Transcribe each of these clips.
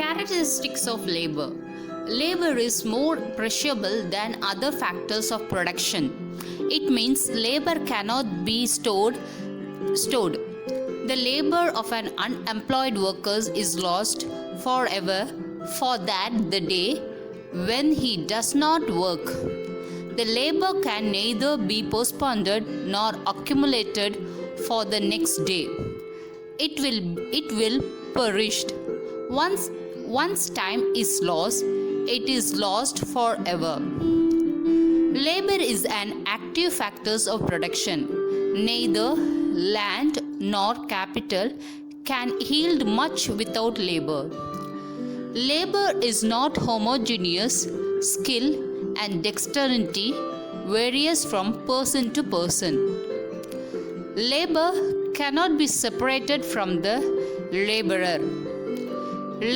Characteristics of labor. Labor is more perishable than other factors of production. It means labor cannot be stored. The labor of an unemployed worker is lost forever, for that the day when he does not work. The labor can neither be postponed nor accumulated for the next day. It will perish. Once time is lost, it is lost forever. Labor is an active factor of production. Neither land nor capital can yield much without labor. Labor is not homogeneous. Skill and dexterity varies from person to person. Labor cannot be separated from the laborer.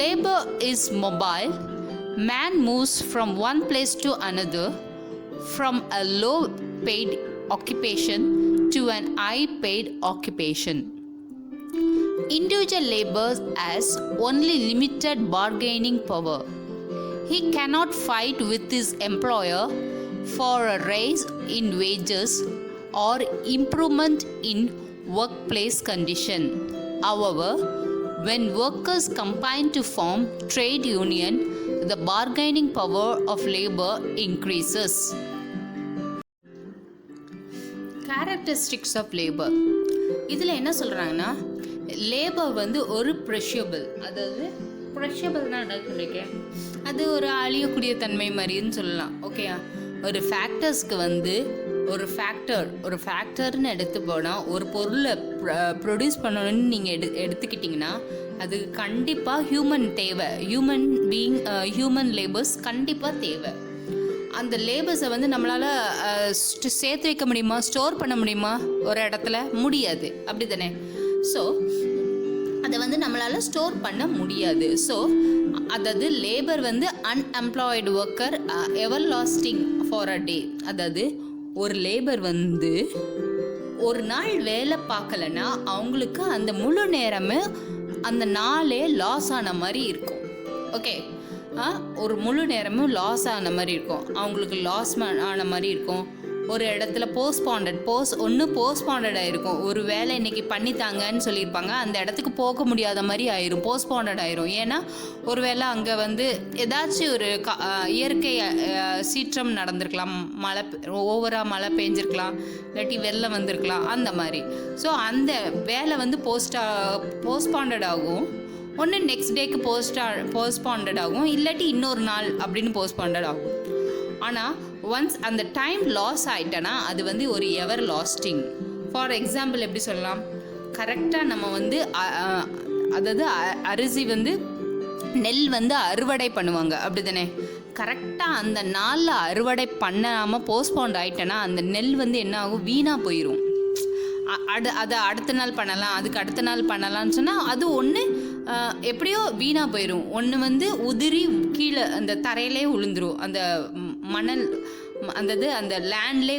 Labor is mobile. Man moves from one place to another, from a low paid occupation to an high paid occupation. Individual labor has only limited bargaining power. He cannot fight with his employer for a raise in wages or improvement in workplace condition. However, when workers combine to form trade union, the bargaining power of labor increases. Characteristics of labor. இதில் என்ன சொல்கிறாங்கன்னா, labour வந்து ஒரு ப்ரெஷியபிள், அதாவது ப்ரெஷியபிள்னா என்ன சொல்லியிருக்கேன், அது ஒரு அழியக்கூடிய தன்மை மாதிரின்னு சொல்லலாம். ஓகேயா, ஒரு ஃபேக்டர்ஸ்க்கு வந்து ஒரு ஃபேக்டர்னு எடுத்து போனால் ஒரு பொருளை ப்ரொடியூஸ் பண்ணணும்னு நீங்கள் எடுத்துக்கிட்டிங்கன்னா அது கண்டிப்பாக ஹியூமன் லேபர்ஸ் கண்டிப்பாக தேவை. அந்த லேபர்ஸை வந்து நம்மளால் சேர்த்து வைக்க முடியுமா, ஸ்டோர் பண்ண முடியுமா ஒரு இடத்துல? முடியாது, அப்படி தானே? ஸோ அதை வந்து நம்மளால் ஸ்டோர் பண்ண முடியாது. ஸோ அதாவது லேபர் வந்து unemployed worker ever lasting for a day. அதாவது ஒரு லேபர் வந்து ஒரு நாள் வேலை பார்க்கலன்னா அவங்களுக்கு அந்த முழு நேரமே அந்த நாளே லாஸ் ஆன மாதிரி இருக்கும். ஓகே, ஒரு முழு நேரமும் லாஸ் ஆன மாதிரி இருக்கும், அவங்களுக்கு லாஸ் ஆன மாதிரி இருக்கும். ஒரு இடத்துல போஸ்ட்பாண்டட் ஆகிருக்கும். ஒரு வேலை இன்றைக்கி பண்ணித்தாங்கன்னு சொல்லியிருப்பாங்க, அந்த இடத்துக்கு போக முடியாத மாதிரி ஆயிரும், போஸ்ட்பாண்டட் ஆயிரும். ஏன்னா ஒரு வேளை அங்கே வந்து ஏதாச்சும் ஒரு இயற்கை சீற்றம் நடந்திருக்கலாம், ஓவராக மழை பெஞ்சிருக்கலாம், இல்லாட்டி வெள்ளம் வந்திருக்கலாம், அந்த மாதிரி. ஸோ அந்த வேலை வந்து போஸ்ட்பாண்டட் ஆகும். ஒன்று நெக்ஸ்ட் டேக்கு போஸ்ட்பாண்டட் ஆகும், இல்லாட்டி இன்னொரு நாள் அப்படின்னு போஸ்ட்பாண்டட் ஆகும். ஆனால் ஒன்ஸ் அந்த டைம் லாஸ் ஆகிட்டனா அது வந்து ஒரு எவர் லாஸ்டிங். ஃபார் எக்ஸாம்பிள் எப்படி சொல்லலாம், கரெக்டாக நம்ம வந்து அதாவது அரிசி வந்து நெல் வந்து அறுவடை பண்ணுவாங்க, அப்படி தானே? கரெக்டாக அந்த நாளில் அறுவடை பண்ணாமல் போஸ்ட்போண்ட் ஆகிட்டனா அந்த நெல் வந்து என்ன ஆகும், வீணாக போயிடும். அதை அடுத்த நாள் பண்ணலாம், அதுக்கு அடுத்த நாள் பண்ணலாம்னு சொன்னால் அது ஒன்று எப்படியோ வீணாக போயிடும். ஒன்று வந்து உதிரி கீழே அந்த தரையிலே விழுந்துரும், அந்த மணல் அந்த லேண்ட்லே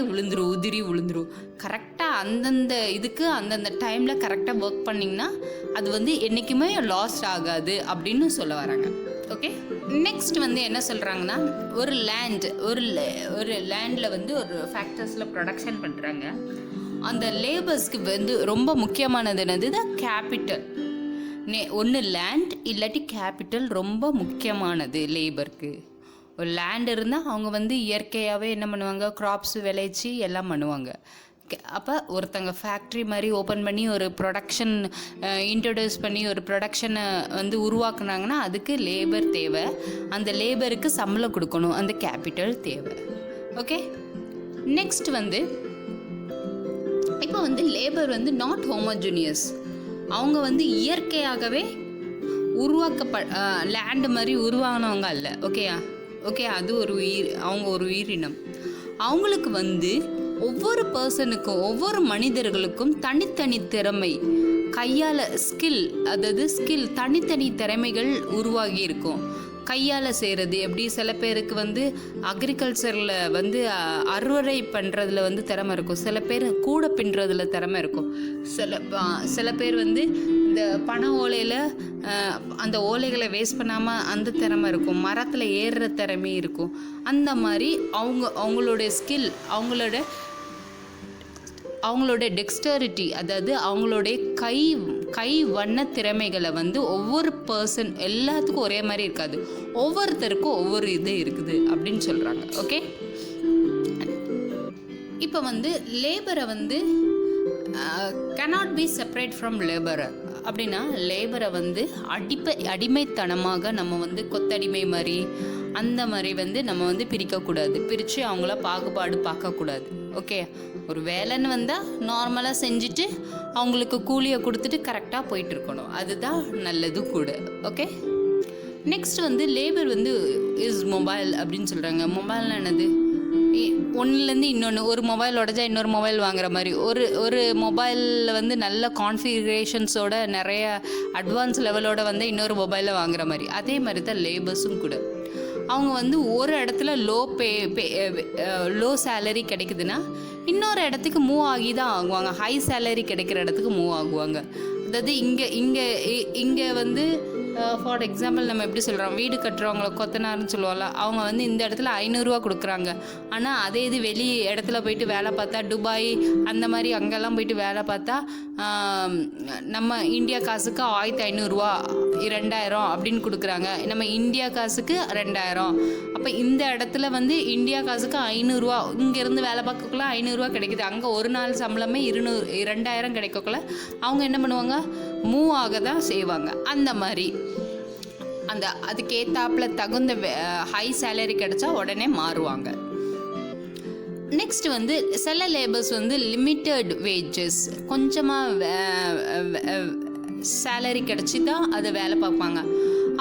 உதிரி விழுந்துரும். கரெக்டாக அந்தந்த இதுக்கு அந்தந்த டைமில் கரெக்டாக ஒர்க் பண்ணிங்கன்னா அது வந்து என்றைக்குமே லாஸ் ஆகாது அப்படின்னு சொல்ல வராங்க. ஓகே, நெக்ஸ்ட் வந்து என்ன சொல்கிறாங்கன்னா, ஒரு லேண்டில் வந்து ஒரு ஃபேக்டர்ஸில் ப்ரொடக்ஷன் பண்ணுறாங்க. அந்த லேபர்ஸ்க்கு வந்து ரொம்ப முக்கியமானது என்னது, தான் கேபிட்டல். ஒன்று லேண்ட் இல்லாட்டி கேபிட்டல் ரொம்ப முக்கியமானது லேபருக்கு. ஒரு லேண்ட் இருந்தால் அவங்க வந்து இயற்கையாகவே என்ன பண்ணுவாங்க, க்ராப்ஸ் விளைச்சி எல்லாம் பண்ணுவாங்க. அப்போ ஒருத்தங்க ஃபேக்ட்ரி மாதிரி ஓப்பன் பண்ணி ஒரு ப்ரொடக்ஷன் இன்ட்ரடியூஸ் பண்ணி ஒரு ப்ரொடக்ஷனை வந்து உருவாக்குனாங்கன்னா அதுக்கு லேபர் தேவை. அந்த லேபருக்கு சம்பளம் கொடுக்கணும், அந்த கேபிட்டல் தேவை. ஓகே, நெக்ஸ்ட் வந்து இப்போ வந்து லேபர் வந்து நாட் ஹோமோஜினியஸ். அவங்க வந்து இயற்கையாகவே லேண்டு மாதிரி உருவானவங்க அல்ல. ஓகே, அது ஒரு அவங்க ஒரு உயிரினம். அவங்களுக்கு வந்து ஒவ்வொரு பர்சனுக்கும் ஒவ்வொரு மனிதர்களுக்கும் தனித்தனி திறமை, கையால் ஸ்கில் தனித்தனி திறமைகள் உருவாகி இருக்கும். கையால் செய்கிறது எப்படி, சில பேருக்கு வந்து அக்ரிகல்ச்சரில் வந்து அறுவடை பண்ணுறதுல வந்து திறமை இருக்கும், சில பேர் கூடை பின்னுறதுல திறமை இருக்கும், சில பேர் வந்து இந்த பனை ஓலையில் அந்த ஓலைகளை வேஸ்ட் பண்ணாமல் அந்த திறமை இருக்கும், மரத்தில் ஏறுற திறமை இருக்கும். அந்த மாதிரி அவங்களுடைய ஸ்கில், அவங்களோட டெக்ஸ்டரிட்டி, அதாவது அவங்களுடைய கை வண்ண திறமைகளை வந்து ஒவ்வொரு பர்சன் எல்லாத்துக்கும் ஒரே மாதிரி இருக்காது, ஒவ்வொருத்தருக்கும் ஒவ்வொரு இது இருக்குது அப்படின்னு சொல்கிறாங்க. ஓகே, இப்போ வந்து லேபரை வந்து cannot be separate from labor. அப்படின்னா லேபரை வந்து அடிமைத்தனமாக நம்ம வந்து கொத்தடிமை மாதிரி அந்த மாதிரி வந்து நம்ம வந்து பிரிக்கக்கூடாது, பிரித்து அவங்கள பாகுபாடு பார்க்கக்கூடாது. ஓகே, ஒரு வேலைன்னு வந்தால் நார்மலாக செஞ்சுட்டு அவங்களுக்கு கூலியை கொடுத்துட்டு கரெக்டாக போயிட்டுருக்கணும், அதுதான் நல்லது கூட. ஓகே, நெக்ஸ்ட் வந்து லேபர் வந்து இஸ் மொபைல் அப்படின்னு சொல்கிறாங்க. மொபைல்னால் என்னது? ஒன்றுலேருந்து இன்னொன்று, ஒரு மொபைல் உடஞ்சா இன்னொரு மொபைல் வாங்குற மாதிரி, ஒரு மொபைலில் வந்து நல்ல கான்ஃபிகரேஷன்ஸோட நிறைய அட்வான்ஸ் லெவலோட வந்து இன்னொரு மொபைலில் வாங்குற மாதிரி, அதே மாதிரி தான் லேபர்ஸும் கூட. அவங்க வந்து ஒரு இடத்துல லோ சேலரி கிடைக்குதுன்னா இன்னொரு இடத்துக்கு மூவ் ஆகி தான் ஆகுவாங்க, ஹை சேலரி கிடைக்கிற இடத்துக்கு மூவ் ஆகுவாங்க. அதாவது இங்கே வந்து ஃபார் எக்ஸாம்பிள் நம்ம எப்படி சொல்கிறோம், வீடு கட்டுறவங்கள கொத்தனார்னு சொல்லுவாங்கள்ல, அவங்க வந்து இந்த இடத்துல 500 ரூபா கொடுக்குறாங்க. ஆனால் அதே இது வெளி இடத்துல போயிட்டு வேலை பார்த்தா, துபாய் அந்த மாதிரி அங்கெல்லாம் போயிட்டு வேலை பார்த்தா நம்ம இந்தியா காசுக்கு 1500 ரூபா 2000 அப்படின்னு கொடுக்குறாங்க, நம்ம இந்தியா காசுக்கு 2000. அப்போ இந்த இடத்துல வந்து இந்தியா காசுக்கு 500 ரூபா, இங்கேருந்து வேலை பார்க்கக்குள்ள 500 ரூபா கிடைக்குது, அங்கே ஒரு நாள் சம்பளமே 2000 கிடைக்கக்குள்ள அவங்க என்ன பண்ணுவாங்க, மூவ் ஆக தான் செய்வாங்க. அந்த மாதிரி அதுக்கேற்றாப்பில் தகுந்த ஹை சேலரி கிடைச்சா உடனே மாறுவாங்க. நெக்ஸ்ட் வந்து சில லேபர்ஸ் வந்து லிமிட்டட் வேஜஸ், கொஞ்சமாக சேலரி கிடச்சி தான் அதை வேலை பார்ப்பாங்க.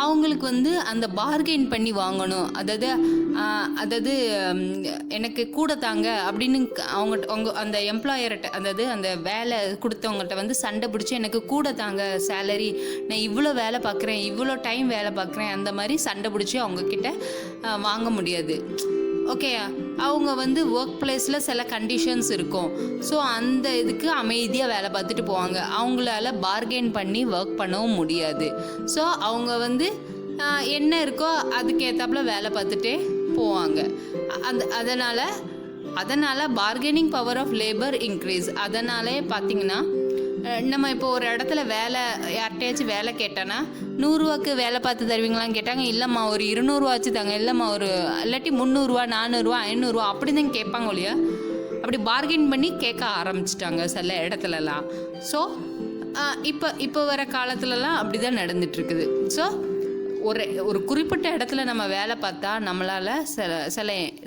அவங்களுக்கு வந்து அந்த பார்கெயின் பண்ணி வாங்கணும், அதாவது எனக்கு கூட தாங்க அப்படின்னு அவங்க அந்த எம்ப்ளாயர்கிட்ட, அதாவது அந்த வேலை கொடுத்தவங்கள்ட்ட வந்து சண்டை பிடிச்சி எனக்கு கூட தாங்க சேலரி, நான் இவ்வளோ வேலை பார்க்குறேன், இவ்வளோ டைம் வேலை பார்க்குறேன், அந்த மாதிரி சண்டை பிடிச்சி அவங்கக்கிட்ட வாங்க முடியாது. ஓகே, அவங்க வந்து ஒர்க் பிளேஸில் சில கண்டிஷன்ஸ் இருக்கும், ஸோ அந்த இதுக்கு அமைதியாக வேலை பார்த்துட்டு போவாங்க, அவங்களால பார்கெயின் பண்ணி ஒர்க் பண்ணவும் முடியாது. ஸோ அவங்க வந்து என்ன இருக்கோ அதுக்கேற்றாப்புல வேலை பார்த்துட்டே போவாங்க. அதனால் bargaining power of labour increase. அதனாலே பார்த்திங்கன்னா நம்ம இப்போ ஒரு இடத்துல யார்கிட்டயாச்சும் வேலை கேட்டோன்னா 100 ரூபாய்க்கு வேலை பார்த்து தருவீங்களான்னு கேட்டாங்க, இல்லைம்மா ஒரு 200 ரூபாச்சு தாங்க, இல்லைம்மா ஒரு இல்லாட்டி 300 ரூபா 400 ரூபா 500 ரூபா அப்படி தான் கேட்பாங்க இல்லையா. அப்படி பார்கெயின் பண்ணி கேட்க ஆரம்பிச்சிட்டாங்க சில இடத்துலலாம். ஸோ இப்போ வர காலத்துலலாம் அப்படி தான் நடந்துட்டுருக்குது. ஸோ ஒரு குறிப்பிட்ட இடத்துல நம்ம வேலை பார்த்தா நம்மளால்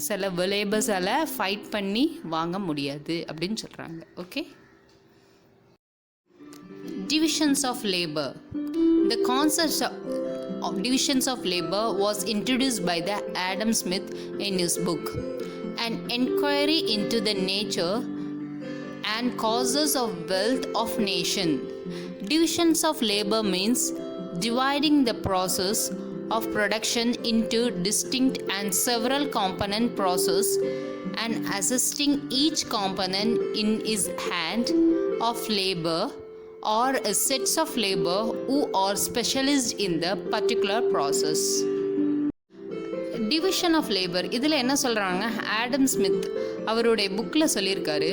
சில லேபர்ஸால் ஃபைட் பண்ணி வாங்க முடியாது அப்படின்னு சொல்கிறாங்க. Okay, divisions of labor. The concept of divisions of labor was introduced by the Adam Smith in his book An Inquiry into the Nature and Causes of Wealth of Nation. Divisions of labor means dividing the process of production into distinct and several component process and assisting each component in his hand of labor or a sets of labor who are specialized in the particular process. Division of labour இதில் என்ன சொல்கிறாங்க, Adam Smith அவருடைய புக்கில் சொல்லியிருக்காரு,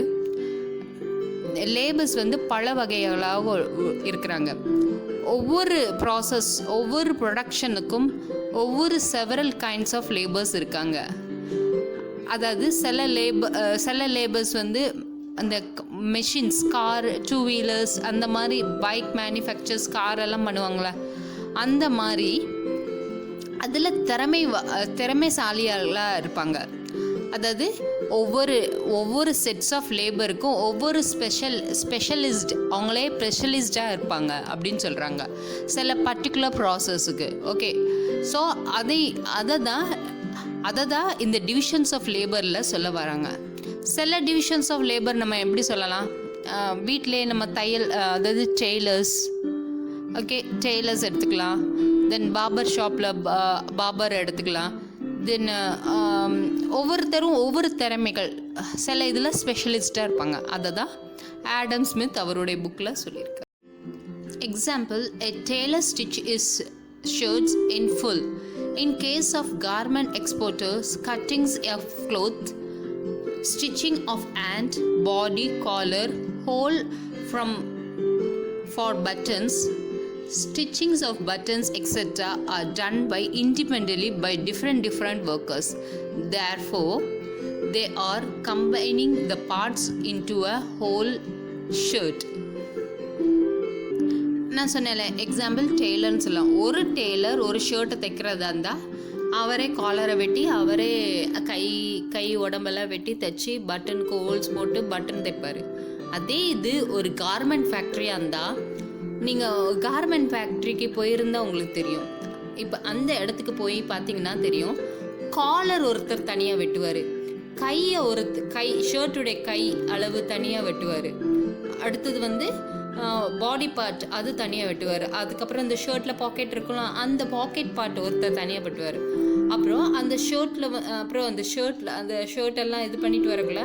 labours வந்து பல வகைகளாக இருக்கிறாங்க. ஒவ்வொரு ப்ராசஸ், ஒவ்வொரு ப்ரொடக்ஷனுக்கும் ஒவ்வொரு செவரல் கைண்ட்ஸ் ஆஃப் லேபர்ஸ் இருக்காங்க. அதாவது சில லேபர்ஸ் வந்து அந்த மெஷின்ஸ், கார், 2 வீலர்ஸ் அந்த மாதிரி பைக் மேனுஃபேக்சர்ஸ், கார் எல்லாம் பண்ணுவாங்களே, அந்த மாதிரி அதில் திறமைசாலியாக இருப்பாங்க. அதாவது ஒவ்வொரு செட்ஸ் ஆஃப் லேபருக்கும் ஒவ்வொரு ஸ்பெஷலிஸ்ட், அவங்களே ஸ்பெஷலிஸ்டாக இருப்பாங்க அப்படின்னு சொல்கிறாங்க சில பர்டிகுலர் ப்ராசஸுக்கு. ஓகே, ஸோ அதை தான் இந்த டிவிஷன்ஸ் ஆஃப் லேபரில் சொல்ல வராங்க. சில டிவிஷன்ஸ் ஆஃப் லேபர் நம்ம எப்படி சொல்லலாம், வீட்டிலே நம்ம தையல், அதாவது டெய்லர்ஸ், ஓகே டெய்லர்ஸ் எடுத்துக்கலாம். தென் பார்பர் ஷாப்பில் பார்பர் எடுத்துக்கலாம். தென் ஒவ்வொருத்தரும் ஒவ்வொரு திறமைகள், சில இதில் ஸ்பெஷலிஸ்டாக இருப்பாங்க. அதை தான் ஆடம் ஸ்மித் அவருடைய புக்கில் சொல்லியிருக்கார். Example, a tailor stitches shirts in full. In case of garment exporters, cuttings of cloth, stitching of hand, body, collar, hole for buttons, stitchings of buttons, etc. are done by independently by different workers. Therefore, they are combining the parts into a whole shirt. நான் சொன்னேன்ல example டெய்லர்னு சொல்லலாம். ஒரு Taylor ஒரு ஷர்ட்டை தைக்கிறதா இருந்தால் அவரே காலரை வெட்டி அவரே கை உடம்பெல்லாம் வெட்டி தைச்சி பட்டனுக்கு ஹோல்ஸ் போட்டு பட்டன் தைப்பார். அதே இது ஒரு கார்மெண்ட் ஃபேக்ட்ரியாக இருந்தால், நீங்கள் கார்மெண்ட் ஃபேக்ட்ரிக்கு போயிருந்தால் உங்களுக்கு தெரியும். இப்போ அந்த இடத்துக்கு போய் பார்த்தீங்கன்னா தெரியும், காலர் ஒருத்தர் தனியாக வெட்டுவார், ஷர்ட்டுடைய கை அளவு தனியாக வெட்டுவார். அடுத்தது வந்து பாடி பார்ட் அது தனியாக வெட்டுவார். அதுக்கப்புறம் இந்த ஷர்ட்டில் பாக்கெட் இருக்கலாம், அந்த பாக்கெட் பார்ட் ஒருத்தர் தனியாக வெட்டுவார். அப்புறம் அந்த ஷர்ட்டெல்லாம் இது பண்ணிட்டு வரக்குள்ள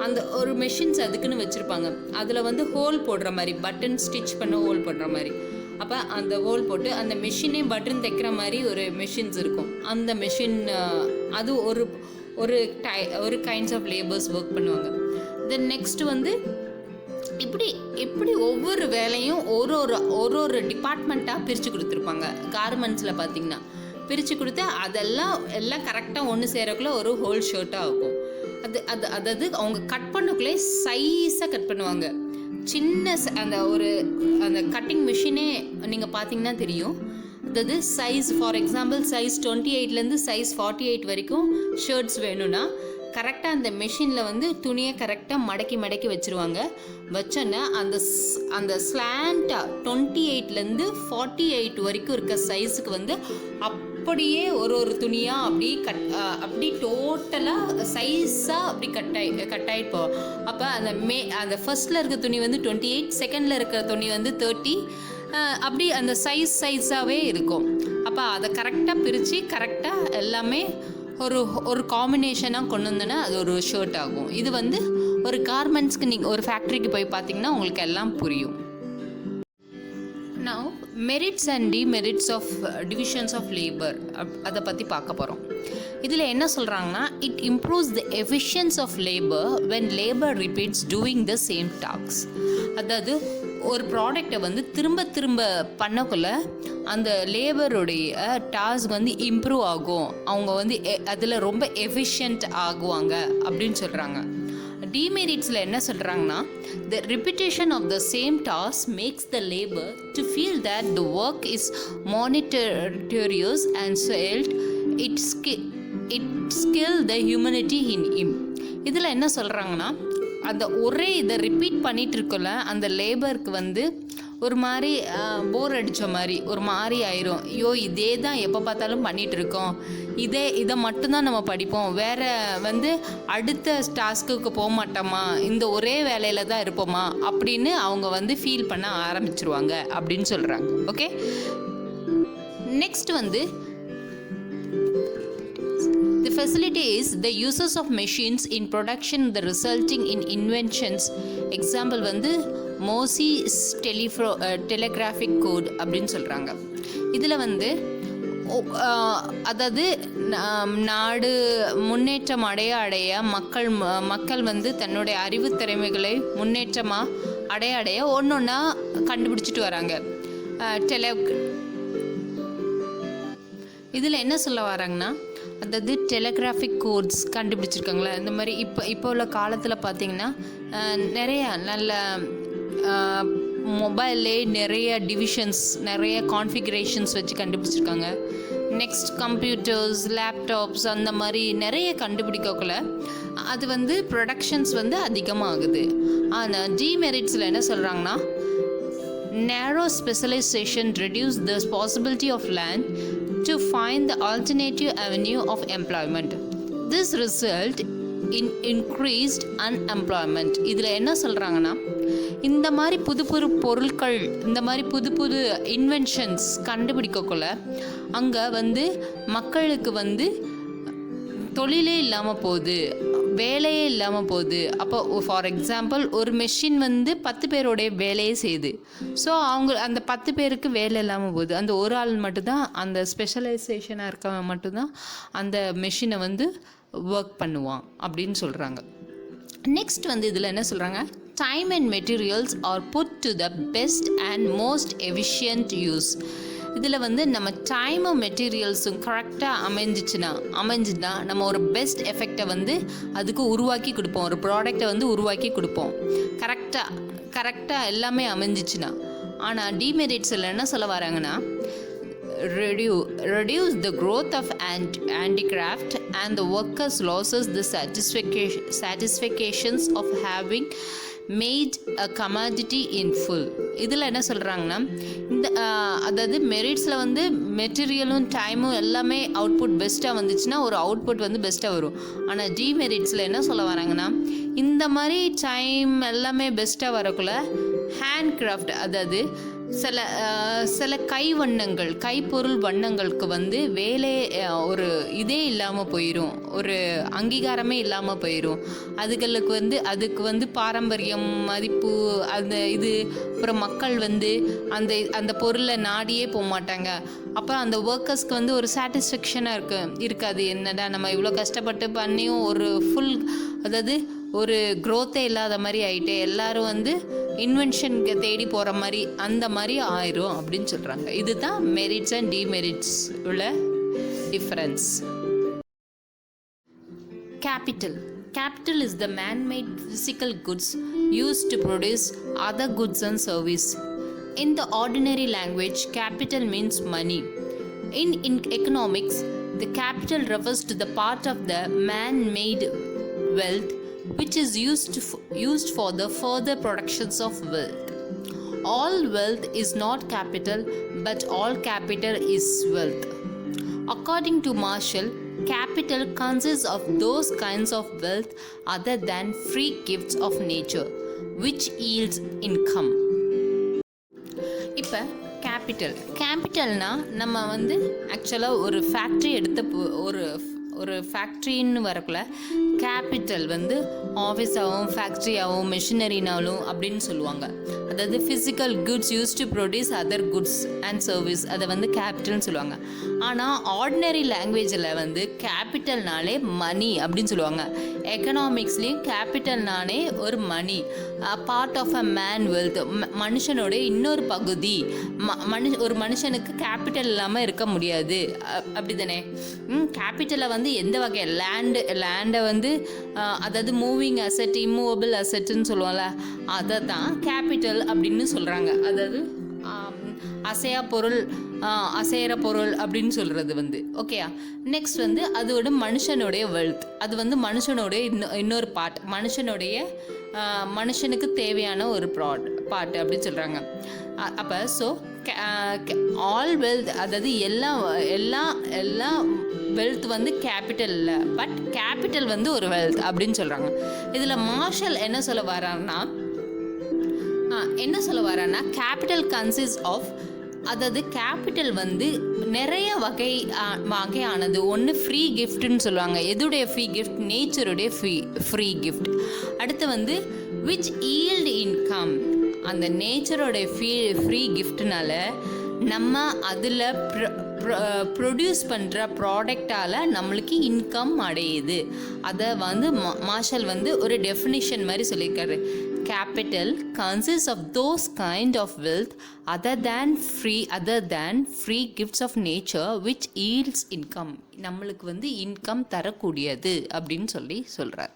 அந்த ஒரு மெஷின்ஸ் அதுக்குன்னு வச்சுருப்பாங்க. அதில் வந்து ஹோல் போடுற மாதிரி, பட்டன் ஸ்டிச் பண்ண ஹோல் போடுற மாதிரி. அப்போ அந்த ஹோல் போட்டு அந்த மெஷினே பட்டன் தைக்கிற மாதிரி ஒரு மெஷின்ஸ் இருக்கும். அந்த மெஷின் அது ஒரு கைண்ட்ஸ் ஆஃப் லேபர்ஸ் ஒர்க் பண்ணுவாங்க. தென் நெக்ஸ்ட் வந்து இப்படி ஒவ்வொரு வேலையும் ஒரு டிபார்ட்மெண்ட்டாக பிரித்து கொடுத்துருப்பாங்க. கார்மெண்ட்ஸில் பார்த்திங்கன்னா பிரித்து கொடுத்து எல்லாம் கரெக்டாக ஒன்று சேரக்குள்ளே ஒரு ஹோல் ஷர்ட்டாக இருக்கும். அதாவது அவங்க கட் பண்ணக்குள்ளே சைஸாக கட் பண்ணுவாங்க. சின்ன அந்த கட்டிங் மிஷினே நீங்கள் பார்த்தீங்கன்னா தெரியும். அதாவது சைஸ், ஃபார் எக்ஸாம்பிள் சைஸ் 28லேருந்து சைஸ் 48 வரைக்கும் ஷர்ட்ஸ் வேணும்னா கரெக்டாக அந்த மெஷினில் வந்து துணியை கரெக்டாக மடக்கி வச்சுருவாங்க. வச்சோன்னா அந்த ஸ்லாண்டாக 28லேருந்து 48 வரைக்கும் இருக்க சைஸுக்கு வந்து அப்படியே ஒரு துணியாக அப்படி டோட்டலாக சைஸாக அப்படி கட்டாயிட்டு போவோம். அப்போ அந்த ஃபர்ஸ்ட்டில் இருக்க துணி வந்து 28, செகண்டில் இருக்கிற துணி வந்து 30, அப்படி அந்த சைஸாகவே இருக்கும். அப்போ அதை கரெக்டாக பிரித்து கரெக்டாக எல்லாமே ஒரு காம்பினேஷனாக கொண்டு வந்தோன்னா அது ஒரு ஷர்ட் ஆகும். இது வந்து ஒரு கார்மெண்ட்ஸ்க்கு நீங்கள் ஒரு ஃபேக்ட்ரிக்கு போய் பார்த்தீங்கன்னா உங்களுக்கு எல்லாம் புரியும். Now merits and demerits of divisions of labor அதை பற்றி பார்க்க போகிறோம். இதில் என்ன சொல்கிறாங்கன்னா, it improves the efficiency of labor when labor repeats doing the same tasks. அதாவது ஒரு ப்ராடக்டை வந்து திரும்ப பண்ணக்குள்ள அந்த லேபருடைய டாஸ்க் வந்து இம்ப்ரூவ் ஆகும், அவங்க வந்து அதில் ரொம்ப எஃபிஷியன்ட் ஆகுவாங்க அப்படின்னு சொல்கிறாங்க. டிமெரிட்ஸில் என்ன சொல்கிறாங்கன்னா, the repetition of the same task makes the labor to feel that the work is monotonous and felt it skill the humanity in him. இதில் என்ன சொல்கிறாங்கன்னா, அந்த ஒரே இதை ரிப்பீட் பண்ணிகிட்டு இருக்கல அந்த லேபருக்கு வந்து ஒரு மாதிரி போர் அடித்த மாதிரி ஒரு மாதிரி ஆயிரும். ஐயோ இதே தான் எப்போ பார்த்தாலும் பண்ணிகிட்டு இருக்கோம், இதை மட்டும்தான் நம்ம படிப்போம், வேறு வந்து அடுத்த டாஸ்க்குக்கு போக மாட்டோமா, இந்த ஒரே வேலையில் தான் இருப்போமா அப்படின்னு அவங்க வந்து ஃபீல் பண்ண ஆரம்பிச்சிருவாங்க அப்படின்னு சொல்கிறாங்க. ஓகே, நெக்ஸ்ட் வந்து the facility is the uses of machines in production, the resulting in inventions. Example வந்து Morse's telegraphic code அப்படின்னு சொல்கிறாங்க. இதில் வந்து அதாவது நாடு முன்னேற்றம் அடைய மக்கள் வந்து தன்னுடைய அறிவு திறமைகளை முன்னேற்றமாக அடைய ஒன்றா கண்டுபிடிச்சிட்டு வராங்க. இதில் என்ன சொல்ல வராங்கன்னா, அதாவது டெலிகிராஃபிக் கோட்ஸ் கண்டுபிடிச்சிருக்காங்களா. இந்த மாதிரி இப்போ உள்ள காலத்தில் பார்த்திங்கன்னா நிறைய நல்ல மொபைல்லே நிறைய டிவிஷன்ஸ், நிறைய கான்ஃபிகரேஷன்ஸ் வச்சு கண்டுபிடிச்சிருக்காங்க. நெக்ஸ்ட் கம்ப்யூட்டர்ஸ், லேப்டாப்ஸ் அந்த மாதிரி நிறைய கண்டுபிடிக்கக்குள்ள அது வந்து ப்ரொடக்ஷன்ஸ் வந்து அதிகமாகுது. ஆனால் டிமெரிட்ஸில் என்ன சொல்கிறாங்கன்னா, narrow specialization reduce the possibility of land to find the alternative avenue of employment. This result in increased unemployment. இதில் என்ன சொல்கிறாங்கன்னா, இந்த மாதிரி புது பொருட்கள், இந்த மாதிரி புது இன்வென்ஷன்ஸ் கண்டுபிடிக்கக்குள்ள அங்கே வந்து மக்களுக்கு வந்து தொழிலே இல்லாமல் போகுது. வேலையே இல்லாமல் போகுது. அப்போ ஃபார் எக்ஸாம்பிள் ஒரு மெஷின் வந்து 10 பேருடைய வேலையே செய்யுது. ஸோ அந்த 10 பேருக்கு வேலை இல்லாமல் போகுது. அந்த ஒரு ஆள் மட்டும்தான், அந்த ஸ்பெஷலைசேஷனாக இருக்கவன் மட்டும்தான் அந்த மெஷினை வந்து ஒர்க் பண்ணுவான் அப்படின்னு சொல்கிறாங்க. நெக்ஸ்ட் வந்து இதில் என்ன சொல்கிறாங்க, time and materials are put to the best and most efficient use. இதில் வந்து நம்ம டைமும் மெட்டீரியல்ஸும் கரெக்டாக அமைஞ்சுன்னா நம்ம ஒரு பெஸ்ட் எஃபெக்டை வந்து அதுக்கு உருவாக்கி கொடுப்போம், ஒரு ப்ராடக்டை வந்து உருவாக்கி கொடுப்போம் கரெக்டாக எல்லாமே அமைஞ்சிச்சுன்னா. ஆனால் டிமெரிட்ஸில் என்ன சொல்ல வராங்கன்னா, reduce the growth of handicraft and the workers loses the satisfactions of having made a commodity in full. இதில் என்ன சொல்கிறாங்கன்னா, இந்த அதாவது மெரிட்ஸில் வந்து மெட்டீரியலும் டைமும் எல்லாமே அவுட்புட் பெஸ்ட்டாக வந்துச்சுன்னா ஒரு அவுட்புட் வந்து பெஸ்ட்டாக வரும். ஆனால் டிமெரிட்ஸில் என்ன சொல்ல வராங்கன்னா, இந்த மாதிரி டைம் எல்லாமே பெஸ்ட்டாக வரக்குள்ள ஹேண்ட்கிராஃப்ட், அதாவது சில கைப்பொருள் வண்ணங்களுக்கு வந்து வேலை ஒரு இதே இல்லாமல் போயிடும், ஒரு அங்கீகாரமே இல்லாமல் போயிடும். அதுக்கு வந்து பாரம்பரியம் மதிப்பு இது அப்புறம் மக்கள் வந்து அந்த பொருளை நாடியே போக மாட்டாங்க. அப்புறம் அந்த ஒர்க்கர்ஸ்க்கு வந்து ஒரு சாட்டிஸ்ஃபேக்ஷனாக இருக்காது. என்னடா நம்ம இவ்வளோ கஷ்டப்பட்டு பண்ணியும் ஒரு அதாவது ஒரு க்ரோத்தே இல்லாத மாதிரி ஆகிட்டே, எல்லாரும் வந்து இன்வென்ஷனுக்கு தேடி போகிற மாதிரி அந்த மாதிரி ஆயிரும் அப்படின்னு சொல்கிறாங்க. இதுதான் மெரிட்ஸ் அண்ட் டிமெரிட்ஸ் உள்ள difference. Capital is the man-made physical goods used to produce other goods and service. In the ordinary language, capital means money. In economics, the capital refers to the part of the man-made wealth which is used for the further productions of wealth. All wealth is not capital, but all capital is wealth. According to Marshall, capital consists of those kinds of wealth other than free gifts of nature, which yields income. இப்போ கேபிட்டல்னா நம்ம வந்து ஆக்சுவலாக ஒரு factory ஒரு ஃபேக்ட்ரின்னு வரக்குள்ள capital வந்து ஆஃபீஸாகவும் ஃபேக்ட்ரியாகவும் மெஷினரினாலும் அப்படின்னு சொல்லுவாங்க. அதாவது physical goods use to produce other goods and service, அதை வந்து கேபிட்டல்னு சொல்லுவாங்க. ஆனால் ஆர்டினரி லாங்குவேஜில் வந்து கேபிட்டல்னாலே மணி அப்படின்னு சொல்லுவாங்க. எக்கனாமிக்ஸ்லேயும் கேபிட்டல்னாலே ஒரு money, part of a man wealth, மனுஷனுடைய இன்னொரு பகுதி. ஒரு மனுஷனுக்கு கேபிட்டல் இல்லாமல் இருக்க முடியாது, அப்படி தானே? கேபிட்டலை வந்து எந்த வகை லேண்டை வந்து அதாவது மூவிங் அசெட், இம்மூவபிள் அசெட்டுன்னு சொல்லுவோம்ல, அதை தான் கேபிட்டல் அப்படின்னு சொல்கிறாங்க. அதாவது அசையிற பொருள் அப்படின்னு சொல்கிறது வந்து ஓகேயா. நெக்ஸ்ட் வந்து அதோட மனுஷனுடைய வெல்த், அது வந்து மனுஷனுடைய இன்னொரு பார்ட், மனுஷனுக்கு தேவையான ஒரு பார்ட் அப்படின்னு சொல்கிறாங்க. அப்போ ஸோ ஆல் வெல்த், அதாவது எல்லா வெல்த் வந்து கேபிட்டல் இல்லை, பட் கேபிட்டல் வந்து ஒரு வெல்த் அப்படின்னு சொல்கிறாங்க. இதில் மார்ஷல் என்ன சொல்ல வரான்னா கேபிட்டல் கன்சிஸ்ட் ஆஃப், அதாவது கேபிட்டல் வந்து நிறைய வகையானது. ஒன்று ஃப்ரீ கிஃப்ட்னு சொல்லுவாங்க. எதுடைய ஃப்ரீ கிஃப்ட்? நேச்சருடைய ஃப்ரீ கிஃப்ட். அடுத்து வந்து விச் ஈல்டு இன்கம், அந்த நேச்சரோடைய ஃப்ரீ கிஃப்ட்னால நம்ம அதில் ப்ரொடியூஸ் பண்ணுற ப்ராடக்டால் நம்மளுக்கு இன்கம் அடையுது. அதை வந்து மார்ஷல் வந்து ஒரு டெஃபினிஷன் மாதிரி சொல்லியிருக்காரு. Capital consists of those kind of wealth other than free gifts of nature which yields income. நம்மளுக்கு வந்து இன்கம் தரக்கூடியது அப்படின்னு சொல்றார்.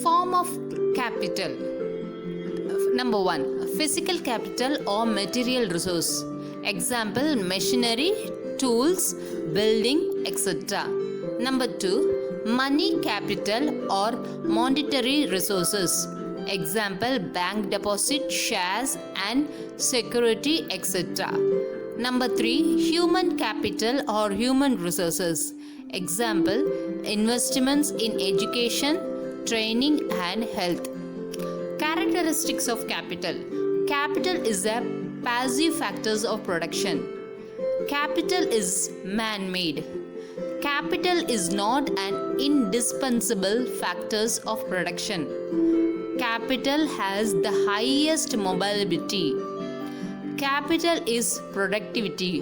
Form of capital. Number 1, physical capital or material resource. Example, machinery, tools, building, etc. Number 2, money capital or monetary resources. Example, bank deposit, shares and security, etc. Number 3, human capital or human resources. Example, investments in education, training and health. Characteristics of capital. Capital is a passive factors of production. Capital is man-made. Capital is not an indispensable factor of production. Capital has the highest mobility. Capital is productivity.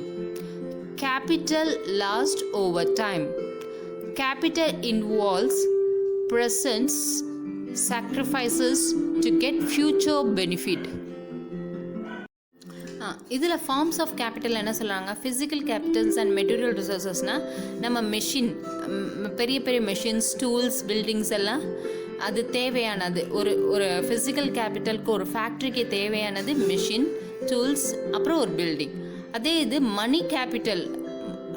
Capital lasts over time. Capital involves present sacrifices to get future benefit. இதில் forms of capital என்ன சொல்கிறாங்க, physical Capitals and material ரிசோர்ஸஸ்னால் நம்ம machine, பெரிய பெரிய machines, tools, buildings எல்லாம் அது தேவையானது. ஒரு ஃபிசிக்கல் கேபிட்டலுக்கு ஒரு ஃபேக்ட்ரிக்கு தேவையானது மெஷின், டூல்ஸ், அப்புறம் ஒரு பில்டிங். அதே இது மணி கேபிட்டல்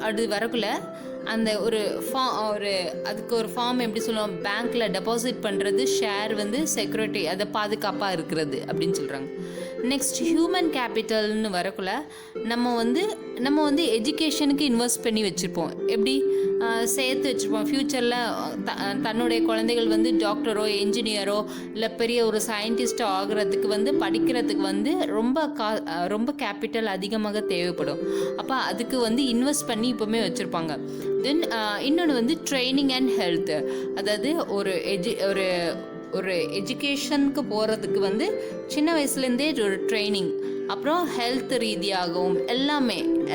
அது வரக்குள்ள அந்த ஒரு அதுக்கு ஒரு ஃபார்ம் எப்படி சொல்லுவோம், பேங்க்கில் டெபாசிட் பண்ணுறது, ஷேர் வந்து செக்யூரிட்டி, அதை பாதுகாப்பாக இருக்கிறது அப்படின்னு சொல்கிறாங்க. நெக்ஸ்ட் ஹியூமன் கேபிட்டல்னு வரக்குள்ள நம்ம வந்து எஜுகேஷனுக்கு இன்வெஸ்ட் பண்ணி வச்சுருப்போம். எப்படி சேர்த்து வச்சுருப்போம். ஃப்யூச்சரில் தன்னுடைய குழந்தைகள் வந்து டாக்டரோ என்ஜினியரோ இல்லை பெரிய ஒரு சயின்டிஸ்டோ ஆகிறதுக்கு வந்து படிக்கிறதுக்கு வந்து ரொம்ப கேபிட்டல் அதிகமாக தேவைப்படும். அப்போ அதுக்கு வந்து இன்வெஸ்ட் பண்ணி இப்போவுமே வச்சுருப்பாங்க. தென் இன்னொன்று வந்து ட்ரைனிங் அண்ட் ஹெல்த். அதாவது ஒரு எஜுகேஷனுக்கு போகிறதுக்கு வந்து சின்ன வயசுலேருந்தே ஒரு ட்ரைனிங், அப்புறம் ஹெல்த் ரீதியாகவும்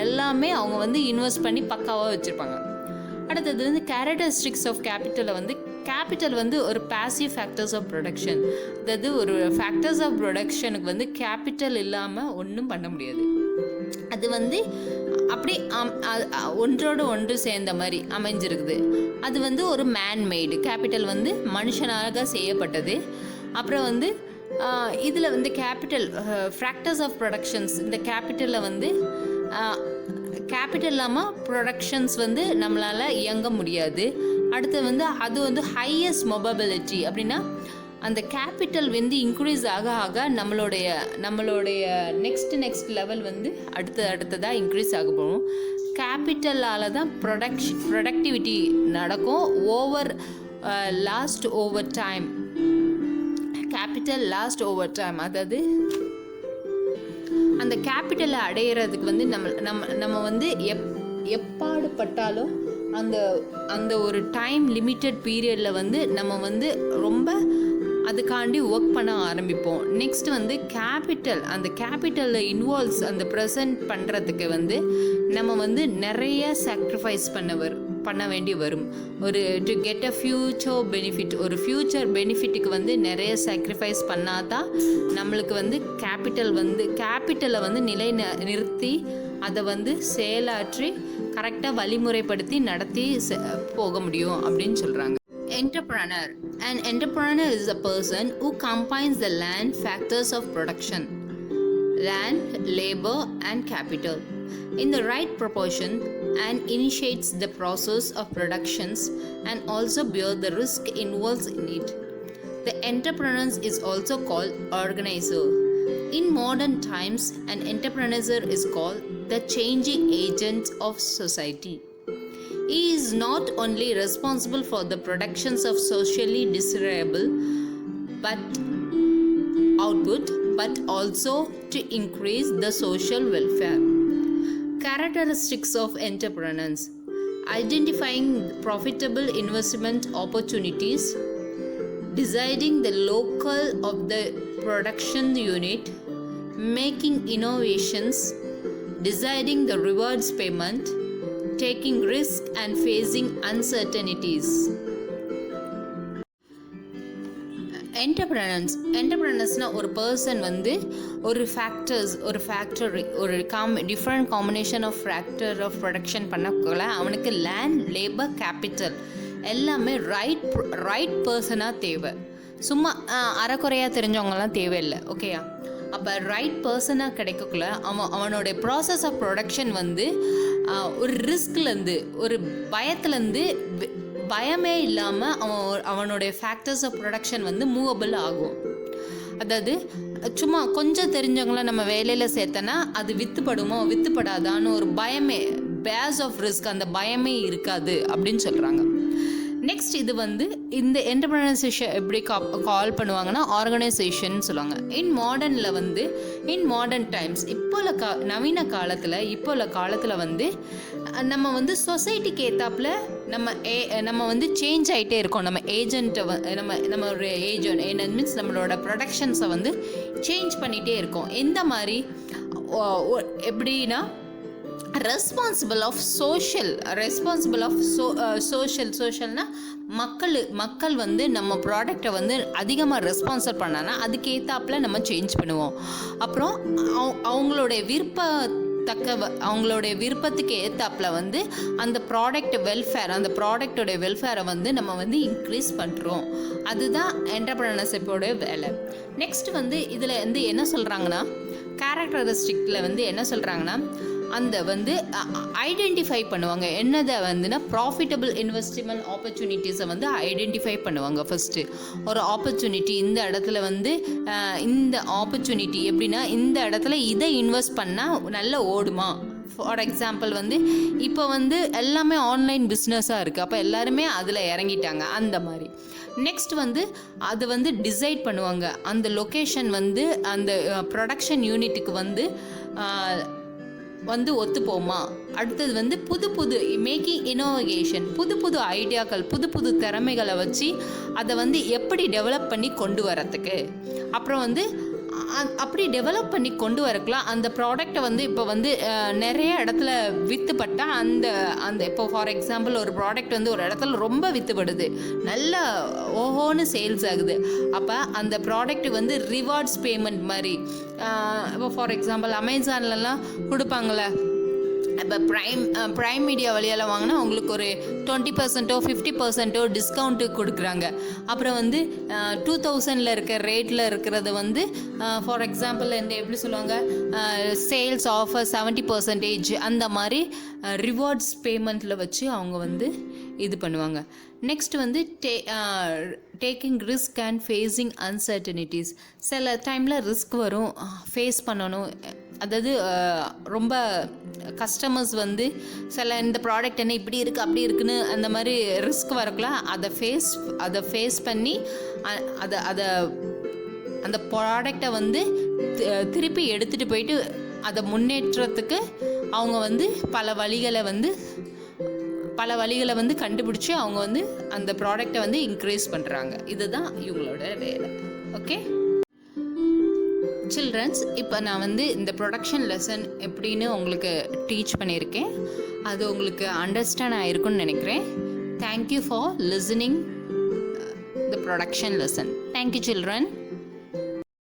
எல்லாமே அவங்க வந்து இன்வெஸ்ட் பண்ணி பக்காவாக வச்சுருப்பாங்க. அடுத்தது வந்து கேரக்டரிஸ்டிக்ஸ் ஆஃப் கேபிட்டல் வந்து ஒரு பாசிவ் ஃபேக்டர்ஸ் ஆஃப் ப்ரொடக்ஷன். அதாவது ஒரு ஃபேக்டர்ஸ் ஆஃப் ப்ரொடக்ஷனுக்கு வந்து கேபிட்டல் இல்லாமல் ஒன்றும் பண்ண முடியாது. அது வந்து அப்படி ஒன்றோடு ஒன்று சேர்ந்த மாதிரி அமைஞ்சிருக்குது. அது வந்து ஒரு மேன்மேடு கேபிட்டல், வந்து மனுஷனாக செய்யப்பட்டது. அப்புறம் வந்து இதில் வந்து கேபிட்டல் ஃபேக்டர்ஸ் ஆஃப் ப்ரொடக்ஷன்ஸ், இந்த கேபிட்டலில் வந்து கேபிட்டல் இல்லாமல் ப்ரொடக்ஷன்ஸ் வந்து நம்மளால் இயங்க முடியாது. அடுத்து வந்து அது வந்து ஹையஸ்ட் மொபபிலிட்டி. அப்படின்னா அந்த கேபிட்டல் வந்து இன்க்ரீஸ் ஆக ஆக நம்மளுடைய நெக்ஸ்ட் லெவல் வந்து அடுத்ததாக இன்க்ரீஸ் ஆக போகும். கேபிட்டலால் தான் ப்ரொடக்டிவிட்டி நடக்கும். Last over time. Capital last over time. அதாவது அந்த கேபிட்டலை அடையிறதுக்கு வந்து நம்ம வந்து எப்பாடுபட்டாலும் அந்த ஒரு டைம் லிமிட்டட் பீரியடில் வந்து நம்ம வந்து ரொம்ப அதுக்காண்டி ஒர்க் பண்ண ஆரம்பிப்போம். நெக்ஸ்ட் வந்து அந்த கேபிட்டலில் இன்வால்வ்ஸ் அந்த ப்ரெசன்ட் பண்ணுறதுக்கு வந்து நம்ம வந்து நிறைய சாக்ரிஃபைஸ் பண்ண வேண்டி வரும். To get a future benefit, ஒரு ஃப்யூச்சர் பெனிஃபிட்டுக்கு வந்து நிறைய சாக்ரிஃபைஸ் பண்ணால் தான் நம்மளுக்கு வந்து கேபிட்டலை வந்து நிறுத்தி அதை வந்து செயலாற்றி கரெக்டாக வழிமுறைப்படுத்தி நடத்தி போக முடியும் அப்படின்னு சொல்கிறாங்க. Entrepreneur. An entrepreneur is a person who combines the land factors of production, land, labor, and capital in the right proportion and initiates the process of productions and also bear the risk involved in it. The entrepreneur is also called organizer. In modern times, an entrepreneur is called the changing agent of society. He is not only responsible for the productions of socially desirable output, but also to increase the social welfare. Characteristics of entrepreneurs: identifying profitable investment opportunities, deciding the local of the production unit, making innovations, deciding the rewards payment, taking risk and facing uncertainties. என்டர்பிரனர்ஸ்னா ஒரு person வந்து ஒரு factory different combination of factor of production பண்ணக்குள்ள அவனுக்கு land, labour, capital எல்லாமே right பர்சனாக தேவை. சும்மா அறக்குறையாக தெரிஞ்சவங்கலாம் தேவையில்லை. ஓகேயா? அப்போ ரைட் பர்சனாக கிடைக்கக்குள்ள அவனோட ப்ராசஸ் ஆஃப் ப்ரொடக்ஷன் வந்து ஒரு ரிஸ்க்லேருந்து, ஒரு பயமே இல்லாமல் அவனுடைய ஃபேக்டர்ஸ் ஆஃப் ப்ரொடக்ஷன் வந்து மூவபிள் ஆகும். அதாவது சும்மா கொஞ்சம் தெரிஞ்சவங்களாம் நம்ம வேலையில் சேர்த்தனா அது வித்துப்படாதான்னு ஒரு பேஸ் ஆஃப் ரிஸ்க், அந்த பயமே இருக்காது அப்படின்னு சொல்கிறாங்க. நெக்ஸ்ட் இது வந்து இந்த என்டர்பிரினர்ஷிப் எப்படி கால் பண்ணுவாங்கன்னா ஆர்கனைசேஷன் சொல்லுவாங்க. இன் மாடர்ன் டைம்ஸ் இப்போ உள்ள நவீன காலத்தில் வந்து நம்ம வந்து சொசைட்டிக்கு ஏற்றாப்புல நம்ம வந்து சேஞ்ச் ஆகிட்டே இருக்கோம். நம்ம ஏஜென்ட்டை நம்ம ஒரு ஏஜென்ட் மீன்ஸ் நம்மளோட ப்ரொடக்ஷன்ஸை வந்து சேஞ்ச் பண்ணிகிட்டே இருக்கோம். எந்த மாதிரி எப்படின்னா ரெஸ்பான்சிபிள் ஆஃப் சோஷியல்னா மக்கள் வந்து நம்ம ப்ராடக்டை வந்து அதிகமாக ரெஸ்பான்சிபிள் பண்ணானா அதுக்கேற்றாப்புல நம்ம சேஞ்ச் பண்ணுவோம். அப்புறம் அவங்களுடைய விருப்பத்துக்கு ஏற்றாப்புல வந்து அந்த ப்ராடக்டோடைய வெல்ஃபேரை வந்து நம்ம வந்து இன்க்ரீஸ் பண்ணுறோம். அதுதான் என்டர்பிரினர்ஷிப்போட வேலை. நெக்ஸ்ட் வந்து இதில் வந்து என்ன சொல்கிறாங்கன்னா கேரக்டரிஸ்டிக்கில் வந்து என்ன சொல்கிறாங்கன்னா அந்த வந்து ஐடென்டிஃபை பண்ணுவாங்க. என்னதை வந்துன்னா ப்ராஃபிட்டபிள் இன்வெஸ்ட்மெண்ட் ஆப்பர்ச்சுனிட்டிஸை வந்து ஐடென்டிஃபை பண்ணுவாங்க. ஃபஸ்ட்டு ஒரு ஆப்பர்ச்சுனிட்டி இந்த இடத்துல வந்து இந்த ஆப்பர்ச்சுனிட்டி எப்படின்னா இந்த இடத்துல இதை இன்வெஸ்ட் பண்ணால் நல்லா ஓடுமா. ஃபார் எக்ஸாம்பிள் வந்து இப்போ வந்து எல்லாமே ஆன்லைன் பிஸ்னஸாக இருக்குது, அப்போ எல்லாருமே அதில் இறங்கிட்டாங்க அந்த மாதிரி. நெக்ஸ்ட் வந்து அது வந்து டிசைட் பண்ணுவாங்க அந்த லொக்கேஷன் வந்து அந்த ப்ரொடக்ஷன் யூனிட்டுக்கு வந்து ஒத்துப்போமா. அடுத்தது வந்து புது மேக்கிங் இனோவேஷன், புது ஐடியாக்கள், புது திறமைகளை வச்சு அதை வந்து எப்படி டெவலப் பண்ணி கொண்டு வரத்துக்கு. அப்புறம் வந்து அப்படி டெவலப் பண்ணி கொண்டு வரக்கலாம். அந்த ப்ராடக்டை வந்து இப்போ வந்து நிறைய இடத்துல விற்றுப்பட்டால் அந்த இப்போ ஃபார் எக்ஸாம்பிள் ஒரு ப்ராடக்ட் வந்து ஒரு இடத்துல ரொம்ப விற்றுப்படுது, நல்லா ஓஹோன்னு சேல்ஸ் ஆகுது. அப்போ அந்த ப்ராடக்ட் வந்து ரிவார்ட்ஸ் பேமெண்ட் மாதிரி இப்போ ஃபார் எக்ஸாம்பிள் அமேசான்லலாம் கொடுப்பாங்களே. இப்போ ப்ரைம் மீடியா வழியால் வாங்கினா உங்களுக்கு ஒரு 20% 50% டிஸ்கவுண்ட்டு கொடுக்குறாங்க. அப்புறம் வந்து 2000 இருக்க ரேட்டில் இருக்கிறது வந்து ஃபார் எக்ஸாம்பிள் இந்த எப்படி சொல்லுவாங்க சேல்ஸ் ஆஃபர் 70% அந்த மாதிரி ரிவார்ட்ஸ் பேமெண்ட்டில் வச்சு அவங்க வந்து இது பண்ணுவாங்க. நெக்ஸ்ட் வந்து taking risk and facing uncertainties. சில டைமில் ரிஸ்க் வரும், ஃபேஸ் பண்ணணும். அதாவது ரொம்ப கஸ்டமர்ஸ் வந்து சில இந்த ப்ராடக்ட் என்ன இப்படி இருக்குது அப்படி இருக்குன்னு அந்த மாதிரி ரிஸ்க் வரக்கலாம். அதை ஃபேஸ் பண்ணி அந்த ப்ராடக்டை வந்து திருப்பி எடுத்துகிட்டு போயிட்டு அதை முன்னேற்றத்துக்கு அவங்க வந்து பல வழிகளை வந்து கண்டுபிடிச்சி அவங்க வந்து அந்த ப்ராடக்டை வந்து இன்க்ரீஸ் பண்ணுறாங்க. இதுதான் இவங்களோட வேலை. ஓகே சில்ட்ரன்ஸ், இப்போ நான் வந்து இந்த ப்ரொடக்ஷன் லெசன் எப்படின்னு உங்களுக்கு டீச் பண்ணியிருக்கேன். அது உங்களுக்கு அண்டர்ஸ்டாண்ட் ஆகிருக்குன்னு நினைக்கிறேன். Thank you for listening the production lesson. Thank you children.